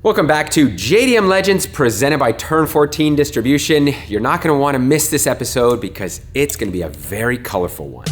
Welcome back to JDM Legends presented by Turn 14 Distribution. You're not going to want to miss this episode because it's going to be a very colorful one.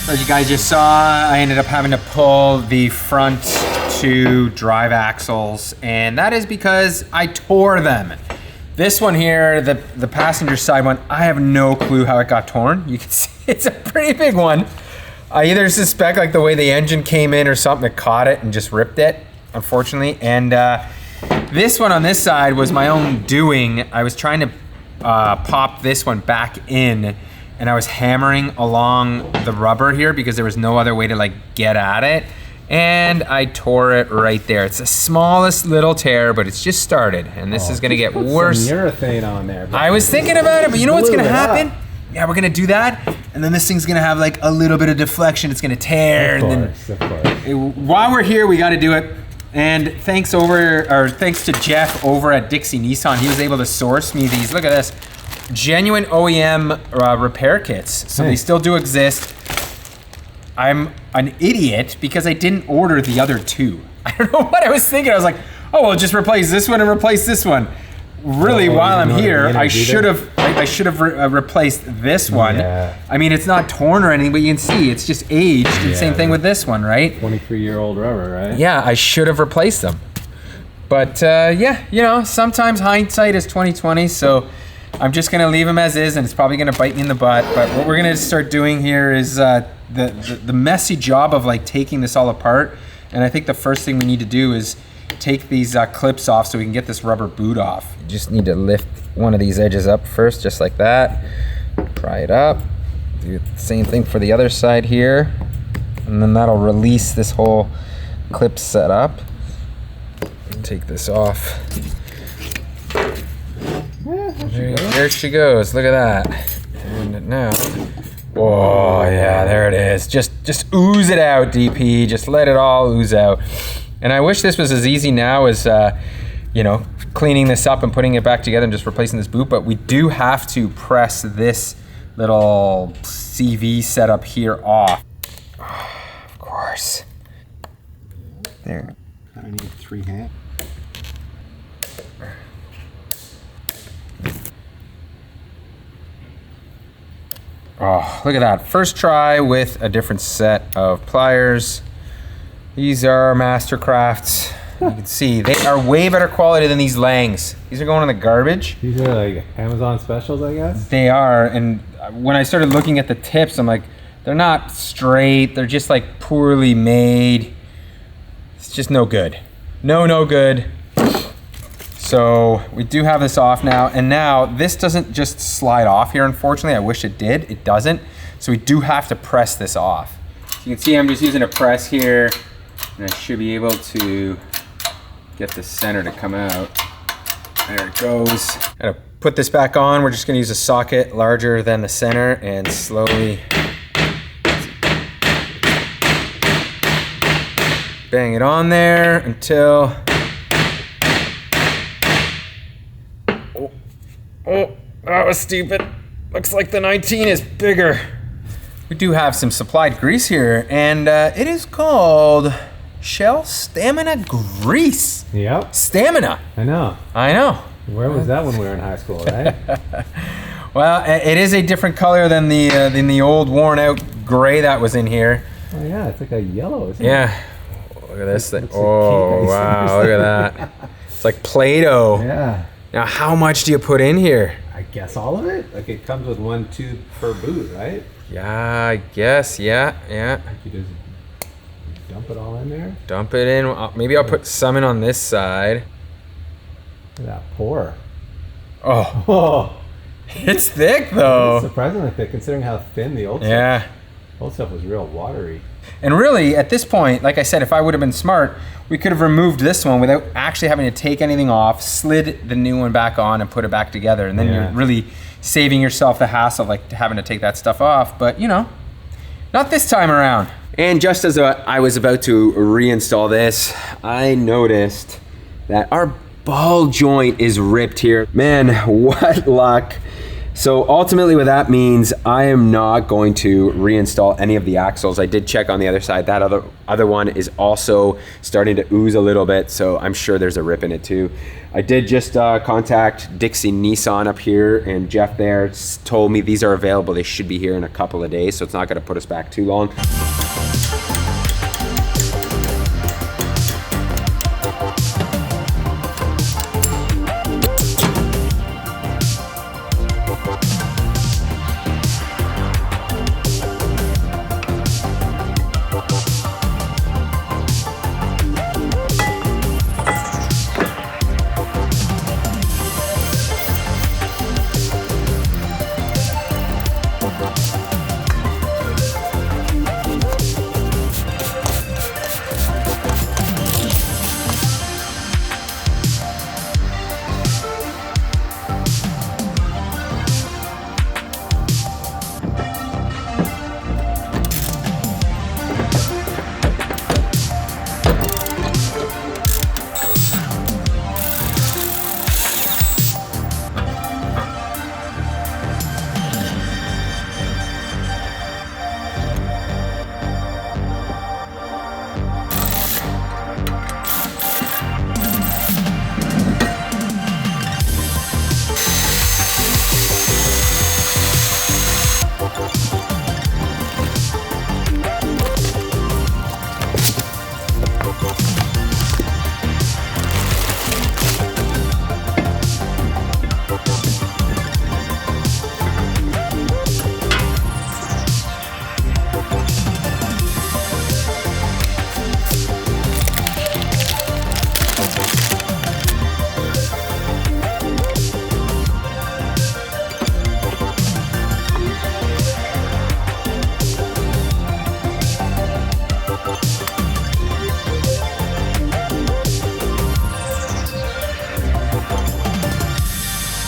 As you guys just saw, I ended up having to pull the front two drive axles, and that is because I tore them. This one here, the passenger side one, I have no clue how it got torn. You can see it's a pretty big one. I either suspect like the way the engine came in or something that caught it and just ripped it, unfortunately. And this one on this side was my own doing. I was trying to pop this one back in, and I was hammering along the rubber here because there was no other way to like get at it. And I tore it right there. It's the smallest little tear, but it's just started. And this is gonna get worse. Some urethane on there. I was thinking about it, but you know what's gonna happen? Yeah, we're gonna do that. And then this thing's gonna have like a little bit of deflection. It's gonna tear. Of course. While we're here, we gotta do it. And thanks to Jeff over at Dixie Nissan, he was able to source me these, look at this, genuine OEM repair kits. So they still do exist. I'm an idiot because I didn't order the other two. I don't know what I was thinking. I was like, oh, well, just replace this one and replace this one. Really, while I'm here, I should have replaced this one. Yeah. I mean, it's not torn or anything, but you can see it's just aged. And same thing with this one, right? 23-year-old rubber, right? Yeah, I should have replaced them. But yeah, you know, sometimes hindsight is 20/20, so I'm just gonna leave them as is, and it's probably gonna bite me in the butt. But what we're gonna start doing here is the messy job of like taking this all apart. And I think the first thing we need to do is take these clips off so we can get this rubber boot off. You just need to lift one of these edges up first, just like that. Pry it up. Do the same thing for the other side here. And then that'll release this whole clip setup. Take this off. There she goes. Look at that. And now, oh yeah, there it is. Just ooze it out, DP. Just let it all ooze out. And I wish this was as easy now as, you know, cleaning this up and putting it back together and just replacing this boot. But we do have to press this little CV setup here off. Of course. There. I need 3 hands. Oh, look at that. First try with a different set of pliers. These are Mastercrafts. You can see they are way better quality than these Langs. These are going in the garbage. These are like Amazon specials, I guess? They are, and when I started looking at the tips, I'm like, they're not straight. They're just like poorly made. It's just no good. No good. So we do have this off now, and now this doesn't just slide off here, unfortunately. I wish it did. It doesn't. So we do have to press this off. You can see I'm just using a press here, and I should be able to get the center to come out. There it goes. Gotta put this back on. We're just gonna use a socket larger than the center and slowly bang it on there until, oh, that was stupid. Looks like the 19 is bigger. We do have some supplied grease here, and it is called Shell Stamina Grease. Yep. Stamina. I know. I know. Where was that when we were in high school, right? Well, it is a different color than the old worn out gray that was in here. Oh yeah, it's like a yellow, isn't it? Yeah. Look at this thing. Looks Oh, like wow, look at that. It's like Play-Doh. Yeah. Now, how much do you put in here? I guess all of it? Like it comes with 1 tube per boot, right? Yeah, I guess, yeah. Like you just dump it all in there? Dump it in. Maybe I'll put some in on this side. Look at that pour. Oh, Oh, it's thick it's though. surprisingly thick considering how thin the old stuff. Yeah. Old stuff was real watery. And really, at this point, like I said, if I would have been smart, we could have removed this one without actually having to take anything off, slid the new one back on and put it back together. And then Yeah. you're really saving yourself the hassle of like having to take that stuff off. But you know, not this time around. And just as I was about to reinstall this, I noticed that our ball joint is ripped here. Man, what luck. So ultimately what that means, I am not going to reinstall any of the axles. I did check on the other side. That other one is also starting to ooze a little bit, so I'm sure there's a rip in it too. I did just contact Dixie Nissan up here, and Jeff there told me these are available. They should be here in a couple of days, so it's not gonna put us back too long.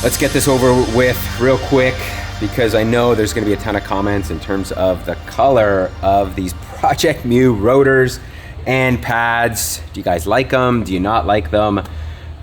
Let's get this over with real quick because I know there's gonna be a ton of comments in terms of the color of these Project Mu rotors and pads. Do you guys like them? Do you not like them?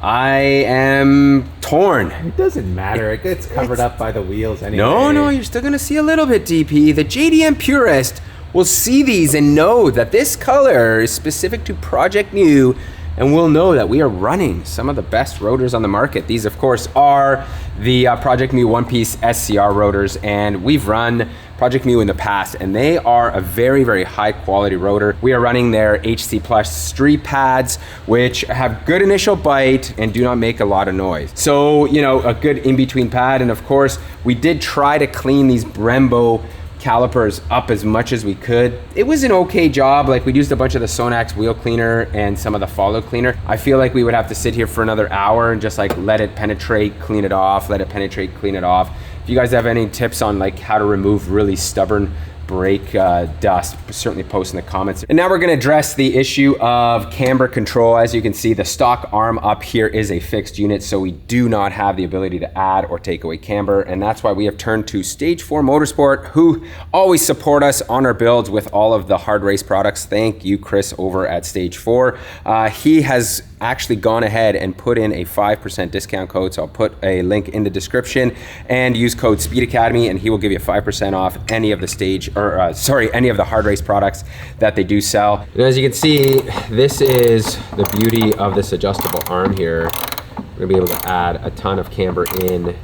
I am torn. It doesn't matter. It gets covered up by the wheels anyway. No, you're still gonna see a little bit, DP. The JDM purist will see these and know that this color is specific to Project Mu, and we'll know that we are running some of the best rotors on the market. These, of course, are the Project Mu one-piece SCR rotors, and we've run Project Mu in the past, and they are a very, very high-quality rotor. We are running their HC Plus street pads, which have good initial bite and do not make a lot of noise. So, you know, a good in-between pad, and of course, we did try to clean these Brembo calipers up as much as we could. It was an okay job. Like, we used a bunch of the Sonax wheel cleaner and some of the follow cleaner. I feel like we would have to sit here for another hour and just like let it penetrate, clean it off, let it penetrate, clean it off. If you guys have any tips on like how to remove really stubborn brake dust, certainly post in the comments. And now we're gonna address the issue of camber control. As you can see, the stock arm up here is a fixed unit, so we do not have the ability to add or take away camber, and that's why we have turned to Stage 4 Motorsport, who always support us on our builds with all of the hard race products. Thank you, Chris, over at Stage 4. He has actually gone ahead and put in a 5% discount code, so I'll put a link in the description, and use code Speed Academy, and he will give you 5% off any of the any of the hard race products that they do sell. And as you can see, this is the beauty of this adjustable arm here. We're gonna be able to add a ton of camber in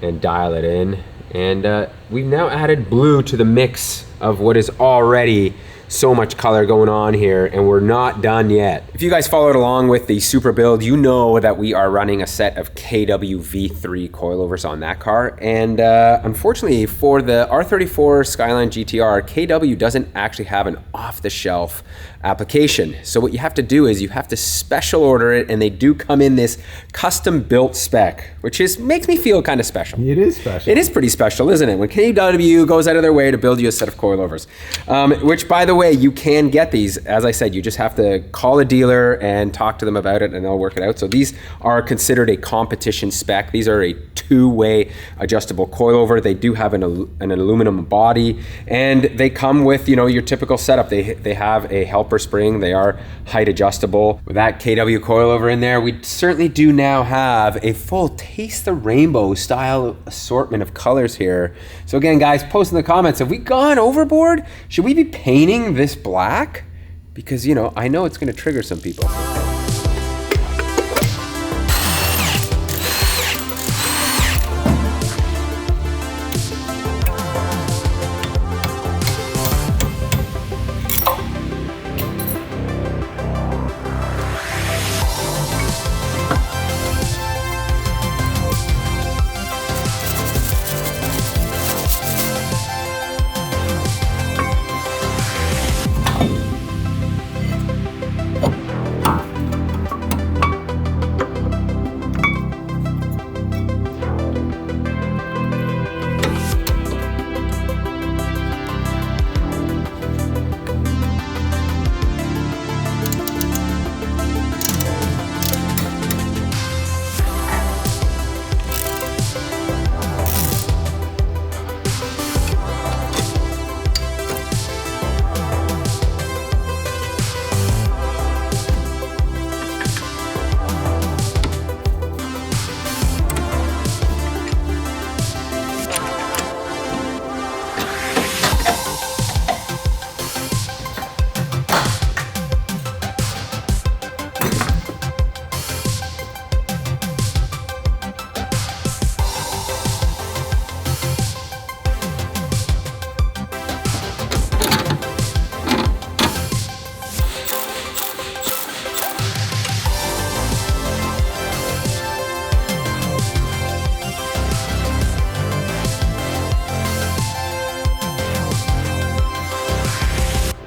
and dial it in. And we've now added blue to the mix of what is already so much color going on here, and we're not done yet. If you guys followed along with the Super build, you know that we are running a set of KW V3 coilovers on that car. And unfortunately for the R34 Skyline GTR, KW doesn't actually have an off-the-shelf application. So what you have to do is you have to special order it, and they do come in this custom built spec, which makes me feel kind of special. It is special. It is pretty special, isn't it? When KW goes out of their way to build you a set of coilovers, which, by the way, you can get these. As I said, you just have to call a dealer and talk to them about it, and they'll work it out. So these are considered a competition spec. These are a two-way adjustable coilover. They do have an aluminum body, and they come with, you know, your typical setup. They have a helper spring. They are height adjustable. With that KW coilover in there, we certainly do now have a full Taste the Rainbow style assortment of colors here. So again, guys, post in the comments, have we gone overboard? Should we be painting this black? Because, you know, I know it's going to trigger some people.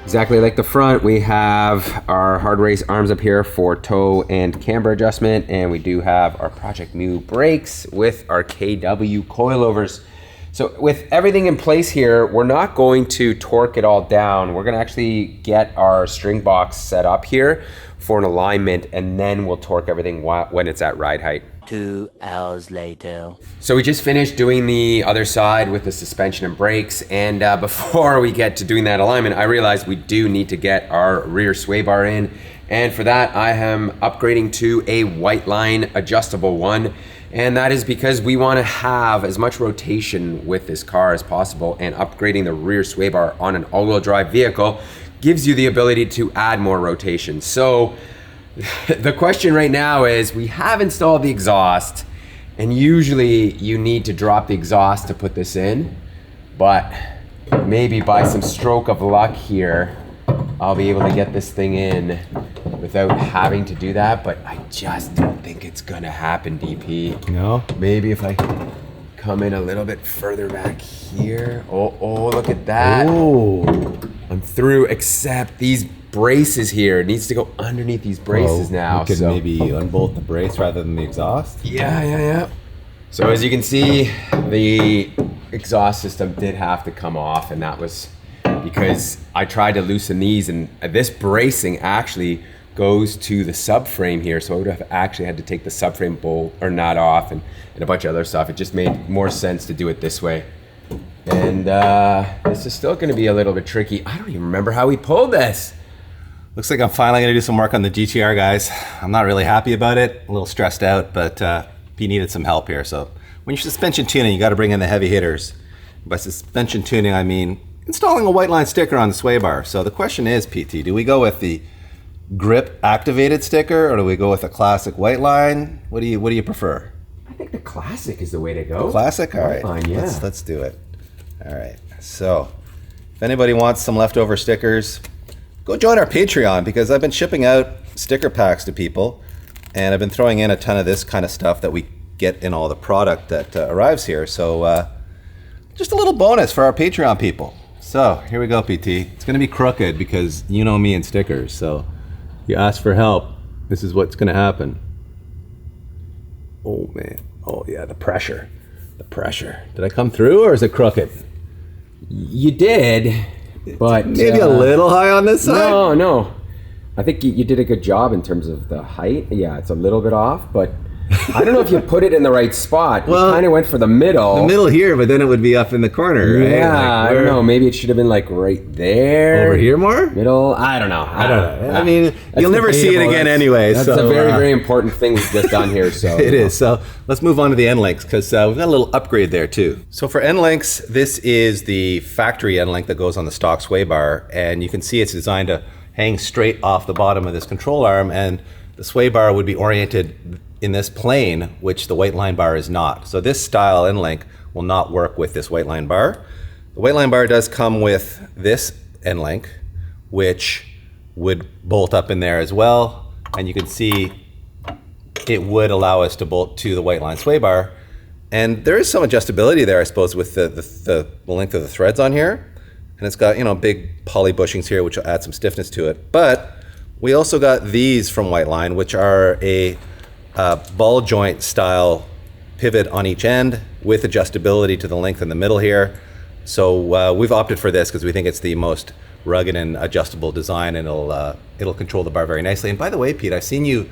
Exactly like the front, we have our hard race arms up here for toe and camber adjustment, and we do have our Project Mu brakes with our KW coilovers. So with everything in place here, we're not going to torque it all down. We're gonna actually get our string box set up here for an alignment, and then we'll torque everything when it's at ride height. 2 hours later. So we just finished doing the other side with the suspension and brakes, and before we get to doing that alignment, I realized we do need to get our rear sway bar in, and for that I am upgrading to a white line adjustable one, and that is because we want to have as much rotation with this car as possible, and upgrading the rear sway bar on an all-wheel drive vehicle gives you the ability to add more rotation. So the question right now is, we have installed the exhaust, and usually you need to drop the exhaust to put this in, but maybe by some stroke of luck here, I'll be able to get this thing in without having to do that, but I just don't think it's gonna happen, DP. No? Maybe if I come in a little bit further back here. Oh, look at that. Oh. I'm through, except these braces here. It needs to go underneath these braces now. You could maybe unbolt the brace rather than the exhaust? Yeah. So as you can see, the exhaust system did have to come off, and that was because I tried to loosen these, and this bracing actually goes to the subframe here, so I would have actually had to take the subframe bolt or nut off and a bunch of other stuff. It just made more sense to do it this way. And this is still gonna be a little bit tricky. I don't even remember how we pulled this. Looks like I'm finally gonna do some work on the GTR, guys. I'm not really happy about it, a little stressed out, but he needed some help here. So when you're suspension tuning, you gotta bring in the heavy hitters. By suspension tuning, I mean installing a white line sticker on the sway bar. So the question is, PT, do we go with the grip activated sticker, or do we go with a classic white line? What do you prefer? I think the classic is the way to go. Classic? All right. Fine, yeah. Let's do it. All right. So, if anybody wants some leftover stickers, go join our Patreon because I've been shipping out sticker packs to people, and I've been throwing in a ton of this kind of stuff that we get in all the product that arrives here. So, just a little bonus for our Patreon people. So, here we go, PT. It's going to be crooked because you know me and stickers. So, you ask for help. This is what's going to happen. Oh, man. Oh, yeah, the pressure. The pressure. Did I come through or is it crooked? You did, but Maybe a little high on this side? No. I think you did a good job in terms of the height. Yeah, it's a little bit off, but I don't know if you put it in the right spot. Well, you kind of went for the middle. The middle here, but then it would be up in the corner, right? Yeah, Like I don't know. Maybe it should have been like right there. Over here more? Middle? I don't know. I mean, you'll never see it again anyway. That's so, a very, very important thing we've just done here. So It is. So let's move on to the end links because we've got a little upgrade there too. So for end links, this is the factory end link that goes on the stock sway bar, and you can see it's designed to hang straight off the bottom of this control arm, and the sway bar would be oriented in this plane, which the white line bar is not. So this style end link will not work with this white line bar. The white line bar does come with this end link, which would bolt up in there as well. And you can see it would allow us to bolt to the white line sway bar. And there is some adjustability there, I suppose, with the length of the threads on here. And it's got, big poly bushings here, which will add some stiffness to it. But we also got these from White Line, which are a ball joint style pivot on each end with adjustability to the length in the middle here. So we've opted for this because we think it's the most rugged and adjustable design, and it'll control the bar very nicely. And by the way, Pete, I've seen you've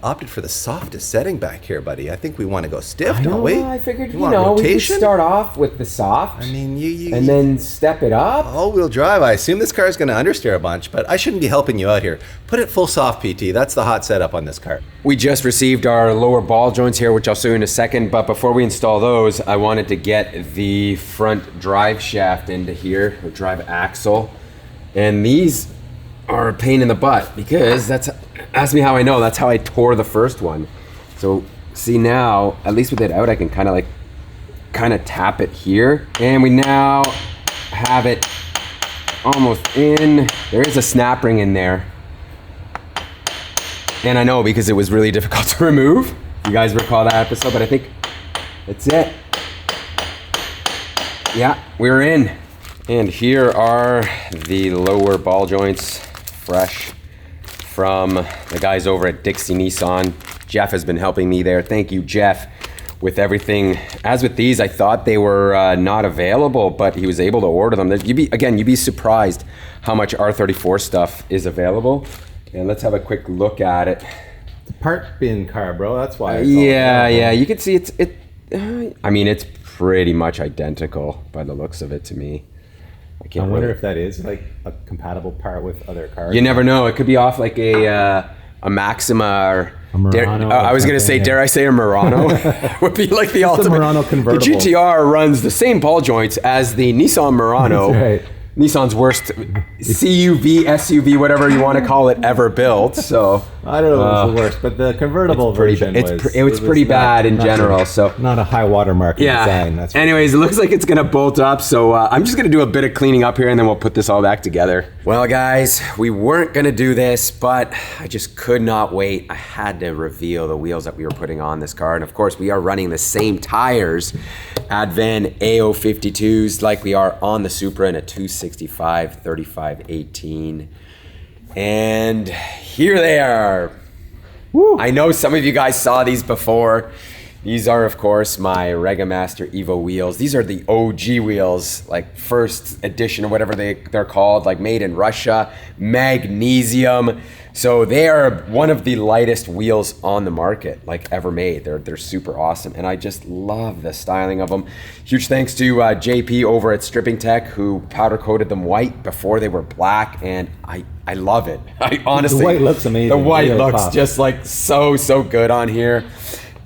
opted for the softest setting back here, buddy. I think we want to go stiff, don't we? I figured, want we could rotation? start off with the soft. I mean, and then step it up. all-wheel drive. I assume this car is going to understeer a bunch, but I shouldn't be helping you out here. Put it full soft, PT. That's the hot setup on this car. We just received our lower ball joints here, which I'll show you in a second. But before we install those, I wanted to get the front drive shaft into here, or drive axle. And these are a pain in the butt because ask me how I know, that's how I tore the first one. So see now, at least with it out, I can kind of tap it here. And we now have it almost in. There is a snap ring in there. And I know because it was really difficult to remove. You guys recall that episode, but I think that's it. Yeah, we're in. And here are the lower ball joints, fresh from the guys over at Dixie Nissan. Jeff has been helping me there. Thank you, Jeff, with everything. As with these, I thought they were not available, but he was able to order them. You'd be surprised how much R34 stuff is available. And let's have a quick look at it. It's a part bin car, bro. That's why. It's Yeah. You can see it's pretty much identical by the looks of it to me. I wonder if that is like a compatible part with other cars. You never know. It could be off like a Maxima or a Murano. I was going to say, dare I say a Murano? Would be like the ultimate. Murano convertible. The GTR runs the same ball joints as the Nissan Murano. That's right. Nissan's worst CUV, SUV, whatever you want to call it, ever built. So I don't know if it's the worst, but the convertible version it was pretty bad in general. So not a high watermark design. That's anyways, it looks like it's gonna bolt up. So I'm just gonna do a bit of cleaning up here, and then we'll put this all back together. Well, guys, we weren't gonna do this, but I just could not wait. I had to reveal the wheels that we were putting on this car, and of course, we are running the same tires, Advan AO52s, like we are on the Supra in a 265 35 18. And here they are. Woo. I know some of you guys saw these before. These are, of course, my Regamaster Evo wheels. These are the OG wheels, like first edition or whatever they're called, like made in Russia, magnesium. So they are one of the lightest wheels on the market, like ever made. They're super awesome, and I just love the styling of them. Huge thanks to JP over at Stripping Tech, who powder coated them white before they were black, and I love it. I honestly, the white looks amazing. The white really looks just like so good on here.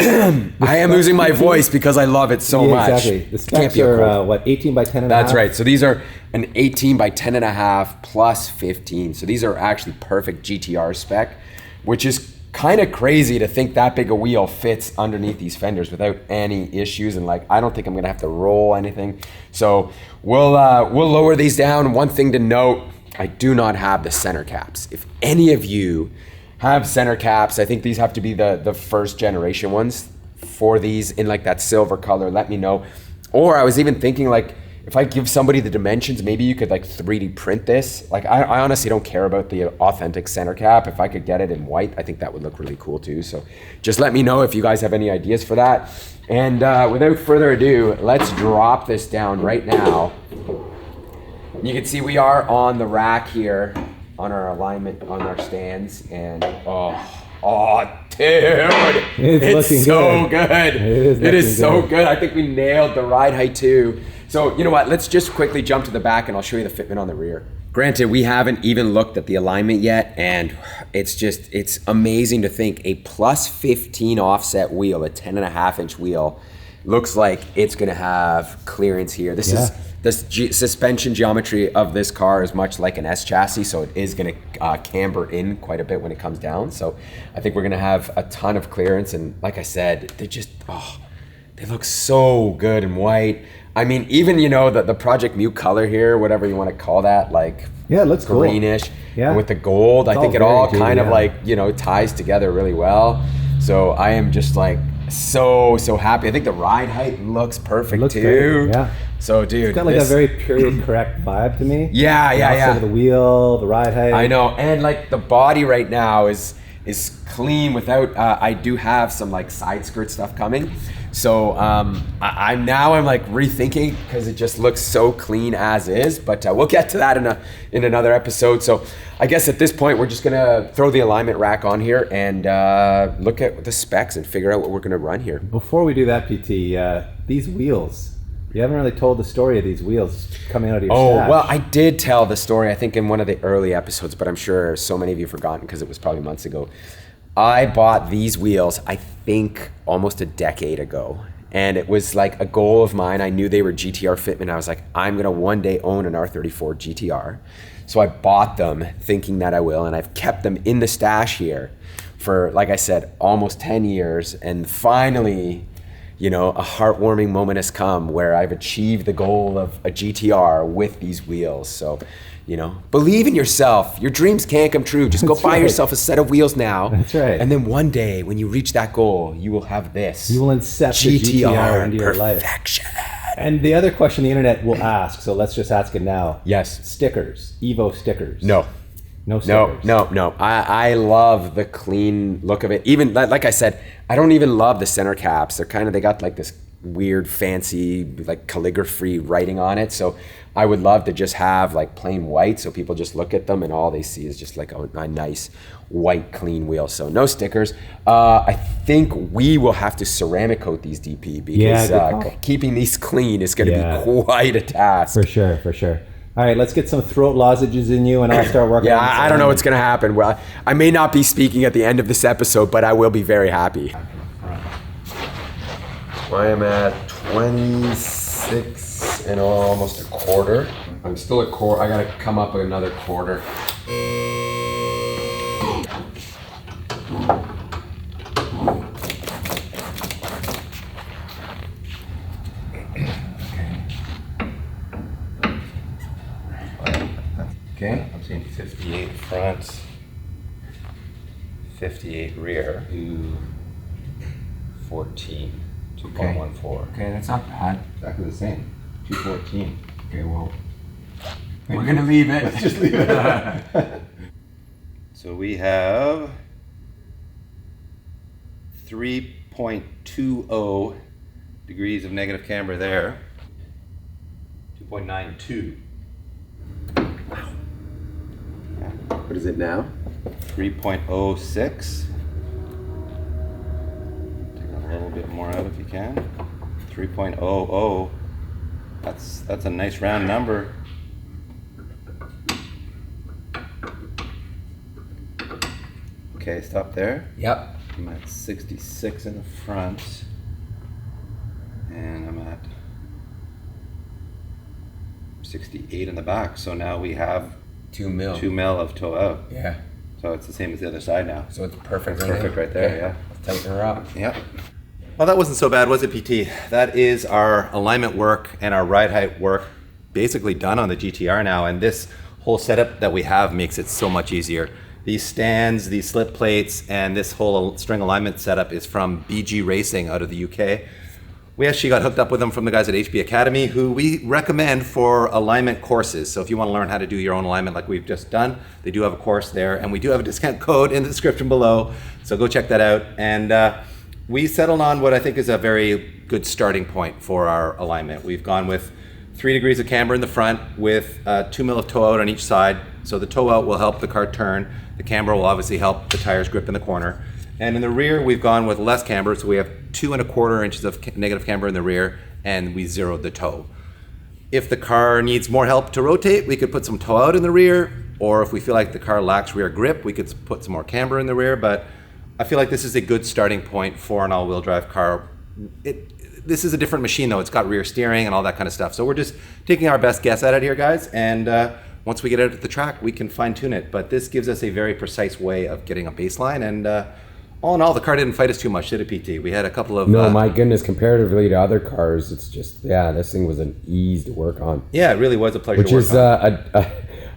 I am losing my voice because I love it so much. Exactly. The specs are 18 by 10 and a half? That's right. So these are an 18 by 10 and a half plus 15. So these are actually perfect GTR spec, which is kind of crazy to think that big a wheel fits underneath these fenders without any issues. And like, I don't think I'm gonna have to roll anything. So we'll lower these down. One thing to note, I do not have the center caps. If any of you have center caps, I think these have to be the first generation ones for these in like that silver color, let me know. Or I was even thinking like, if I give somebody the dimensions, maybe you could like 3D print this. Like I honestly don't care about the authentic center cap. If I could get it in white, I think that would look really cool too. So just let me know if you guys have any ideas for that. And without further ado, let's drop this down right now. You can see we are on the rack here on our alignment, on our stands. And oh, dude, it's so good. It is so good. I think we nailed the ride height too. So you know what, let's just quickly jump to the back and I'll show you the fitment on the rear. Granted, we haven't even looked at the alignment yet, and it's amazing to think a plus 15 offset wheel, a 10.5-inch wheel, looks like it's gonna have clearance here. This is the suspension geometry of this car is much like an S chassis, so it is gonna camber in quite a bit when it comes down. So I think we're gonna have a ton of clearance, and like I said, they just, they look so good in white. I mean, even, you know, the Project Mute color here, whatever you want to call that, like it looks greenish. cool. Yeah. With the gold, I think it all kind of yeah. like, you know, ties together really well. So I am just like so happy. I think the ride height looks perfect too. Great. Yeah. So dude, it's got like a very period correct vibe to me. Yeah. The wheel, the ride height. I know, and like the body right now is clean without. I do have some like side skirt stuff coming. So I'm like rethinking because it just looks so clean as is, but we'll get to that in another episode. So I guess at this point we're just gonna throw the alignment rack on here and look at the specs and figure out what we're gonna run here. Before we do that, PT, these wheels, you haven't really told the story of these wheels coming out of your stash. Well, I did tell the story I think in one of the early episodes, but I'm sure so many of you have forgotten because it was probably months ago. I bought these wheels, I think almost a decade ago. And it was like a goal of mine. I knew they were GTR fitment. I was like, I'm gonna one day own an R34 GTR. So I bought them thinking that I will, and I've kept them in the stash here for, like I said, almost 10 years. And finally, you know, a heartwarming moment has come where I've achieved the goal of a GTR with these wheels. So, you know, believe in yourself. Your dreams can come true. Just go buy yourself a set of wheels now. That's right. And then one day, when you reach that goal, you will have this. You will incept the GTR into your life. Perfection. And the other question the internet will ask, so let's just ask it now. Yes. Stickers, Evo stickers. No. No stickers. No. I love the clean look of it. Even like I said, I don't even love the center caps. They got like this weird fancy like calligraphy writing on it. So I would love to just have like plain white so people just look at them and all they see is just like a nice white clean wheel. So no stickers. I think we will have to ceramic coat these DP because keeping these clean is going to be quite a task. For sure. All right, let's get some throat lozenges in you and I'll start working on I don't know what's going to happen. Well, I may not be speaking at the end of this episode, but I will be very happy. I am at 26 and almost a quarter. I'm still a quarter. I got to come up with another quarter. Okay. I'm seeing 58 front, 58 rear, 214, 2.14. Okay, that's not bad. Exactly the same, 214. Okay, well, we're gonna leave it. Let's just leave it. So we have 3.20 degrees of negative camber there. 2.92. What is it now? 3.06. Take a little bit more out if you can. 3.00. That's a nice round number. Okay, stop there. Yep. I'm at 66 in the front. And I'm at 68 in the back. So now we have 2 mil. 2 mil of toe out. Yeah. So it's the same as the other side now. So it's perfect. Perfect right there, yeah. Tighten her up. Yep. Well, that wasn't so bad, was it, PT? That is our alignment work and our ride height work basically done on the GTR now, and this whole setup that we have makes it so much easier. These stands, these slip plates, and this whole string alignment setup is from BG Racing out of the UK. We actually got hooked up with them from the guys at HB Academy, who we recommend for alignment courses. So if you want to learn how to do your own alignment like we've just done, they do have a course there, and we do have a discount code in the description below. So go check that out. And we settled on what I think is a very good starting point for our alignment. We've gone with 3 degrees of camber in the front with 2 mil of toe out on each side. So the toe out will help the car turn. The camber will obviously help the tires grip in the corner. And in the rear, we've gone with less camber, so we have 2¼ inches of negative camber in the rear, and we zeroed the toe. If the car needs more help to rotate, we could put some toe out in the rear, or if we feel like the car lacks rear grip, we could put some more camber in the rear, but I feel like this is a good starting point for an all-wheel drive car. This is a different machine though, it's got rear steering and all that kind of stuff, so we're just taking our best guess at it here, guys, and once we get out at the track, we can fine tune it, but this gives us a very precise way of getting a baseline, and all in all, the car didn't fight us too much, did it, PT? We had a couple of... No, my goodness, comparatively to other cars, it's just, yeah, this thing was an ease to work on. Yeah, it really was a pleasure Which to work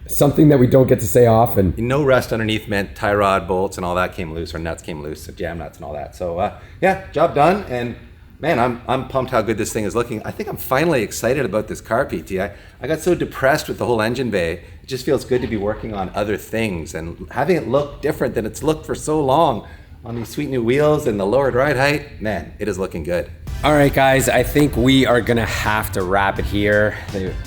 is something that we don't get to say often. No rust underneath meant tie rod bolts and all that came loose, or nuts came loose, so jam nuts and all that. So yeah, job done, and man, I'm pumped how good this thing is looking. I think I'm finally excited about this car, PT. I got so depressed with the whole engine bay. It just feels good to be working on other things and having it look different than it's looked for so long. On these sweet new wheels and the lowered ride height, man, it is looking good. All right, guys, I think we are gonna have to wrap it here.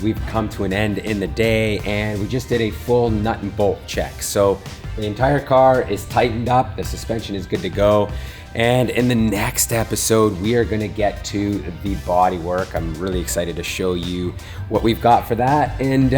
We've come to an end in the day, and we just did a full nut and bolt check. So the entire car is tightened up, the suspension is good to go. And in the next episode, we are gonna get to the body work. I'm really excited to show you what we've got for that and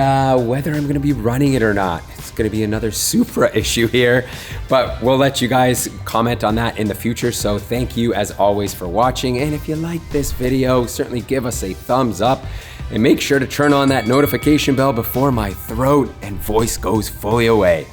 whether I'm gonna be running it or not. It's gonna be another Supra issue here, but we'll let you guys comment on that in the future. So thank you as always for watching. And if you like this video, certainly give us a thumbs up and make sure to turn on that notification bell before my throat and voice goes fully away.